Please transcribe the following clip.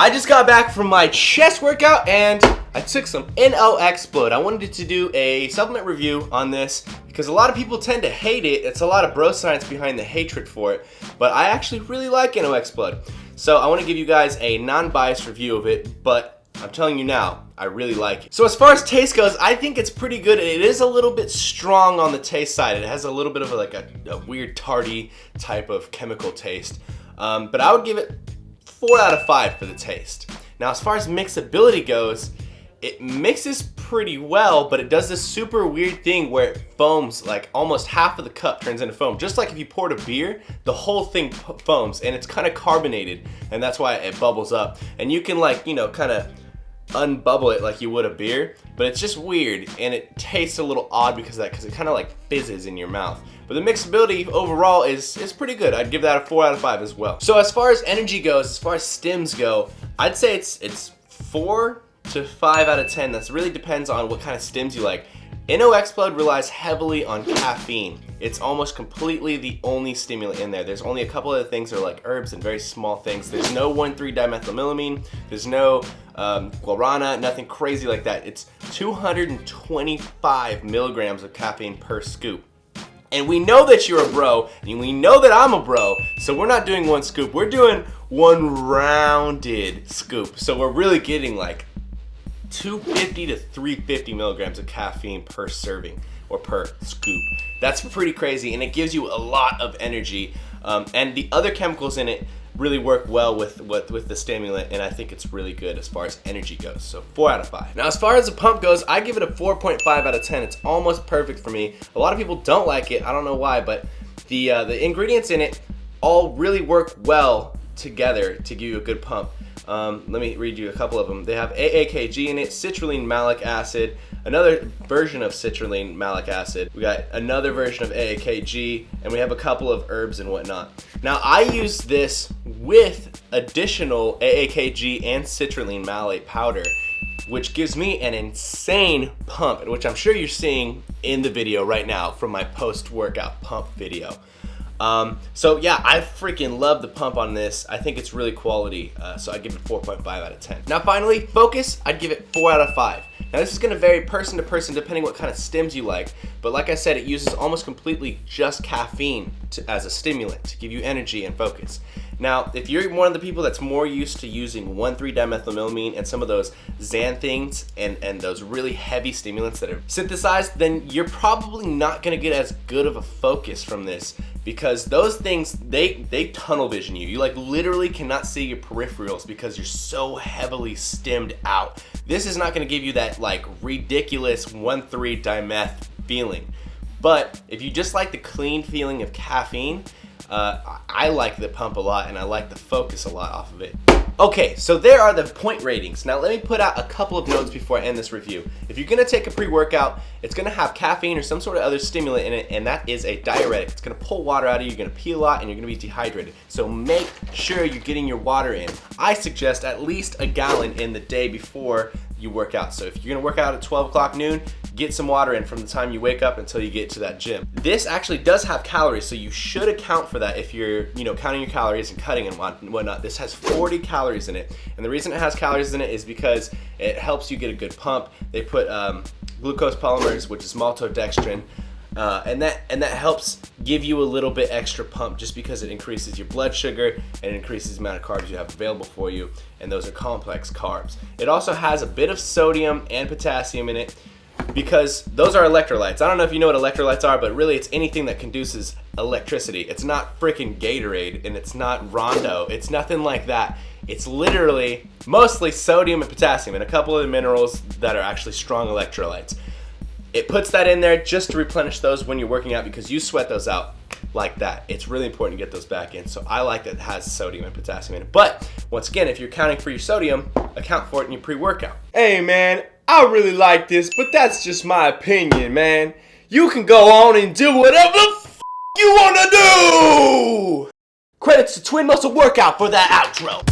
I just got back from my chest workout and I took some N.O Xplode. I wanted to do a supplement review on this because a lot of people tend to hate it. It's a lot of bro science behind the hatred for it, but I actually really like N.O Xplode. So I want to give you guys a non-biased review of it, but I'm telling you now, I really like it. So as far as taste goes, I think it's pretty good. It is a little bit strong on the taste side. It has a little bit of a weird tarty type of chemical taste, but I would give it 4 out of 5 for the taste. Now as far as mixability goes, it mixes pretty well, but it does this super weird thing where it foams, like almost half of the cup turns into foam. Just like if you poured a beer, the whole thing foams, and it's kind of carbonated, and that's why it bubbles up. And you can, like, you know, kind of unbubble it like you would a beer, but it's just weird, and it tastes a little odd because of that, because it kind of like fizzes in your mouth. But the mixability overall is pretty good. I'd give that a 4 out of 5 as well. So as far as energy goes, as far as stims go, I'd say it's 4 to 5 out of 10. That really depends on what kind of stims you like. N.O Xplode relies heavily on caffeine. It's almost completely the only stimulant in there. There's only a couple other things that are like herbs and very small things. There's no 1,3-dimethylmelamine. There's no guarana, nothing crazy like that. It's 225 milligrams of caffeine per scoop. And we know that you're a bro, and we know that I'm a bro, so we're not doing one scoop. We're doing one rounded scoop. So we're really getting like 250 to 350 milligrams of caffeine per serving or per scoop. That's pretty crazy, and it gives you a lot of energy. And the other chemicals in it really work well with the stimulant, and I think it's really good as far as energy goes. So 4 out of 5. Now as far as the pump goes, I give it a 4.5 out of 10. It's almost perfect for me. A lot of people don't like it. I don't know why, but the ingredients in it all really work well together to give you a good pump. Let me read you a couple of them. They have AAKG in it, citrulline malic acid, another version of citrulline malic acid. We got another version of AAKG, and we have a couple of herbs and whatnot. Now I use this with additional AAKG and citrulline malate powder, which gives me an insane pump, which I'm sure you're seeing in the video right now from my post-workout pump video. So yeah, I freaking love the pump on this. I think it's really quality, so I give it 4.5 out of 10. Now finally, focus, I'd give it 4 out of 5. Now this is going to vary person to person depending what kind of stims you like, but like I said, it uses almost completely just caffeine as a stimulant to give you energy and focus. Now, if you're one of the people that's more used to using 1,3-dimethylmelamine and some of those xanthines and those really heavy stimulants that are synthesized, then you're probably not going to get as good of a focus from this, because those things, they tunnel vision you. You like literally cannot see your peripherals because you're so heavily stimmed out. This is not going to give you that like ridiculous 1,3-dimeth feeling. But if you just like the clean feeling of caffeine, I like the pump a lot, and I like the focus a lot off of it. Okay, so there are the point ratings. Now let me put out a couple of notes before I end this review. If you're gonna take a pre-workout, it's gonna have caffeine or some sort of other stimulant in it, and that is a diuretic. It's gonna pull water out of you, you're gonna pee a lot, and you're gonna be dehydrated. So make sure you're getting your water in. I suggest at least a gallon in the day before you work out. So if you're gonna work out at 12 o'clock noon, get some water in from the time you wake up until you get to that gym. This actually does have calories, so you should account for that if you're, counting your calories and cutting and whatnot. This has 40 calories in it, and the reason it has calories in it is because it helps you get a good pump. They put glucose polymers, which is maltodextrin, and that helps give you a little bit extra pump just because it increases your blood sugar and it increases the amount of carbs you have available for you, and those are complex carbs. It also has a bit of sodium and potassium in it, because those are electrolytes. I don't know if you know what electrolytes are, but really it's anything that conduces electricity. It's not freaking Gatorade, and it's not Rondo. It's nothing like that. It's literally mostly sodium and potassium and a couple of the minerals that are actually strong electrolytes. It puts that in there just to replenish those when you're working out, because you sweat those out like that. It's really important to get those back in. So I like that it has sodium and potassium in it. But once again, if you're counting for your sodium, account for it in your pre-workout. Hey man, I really like this, but that's just my opinion, man. You can go on and do whatever the f you wanna do! Credits to Twin Muscle Workout for that outro.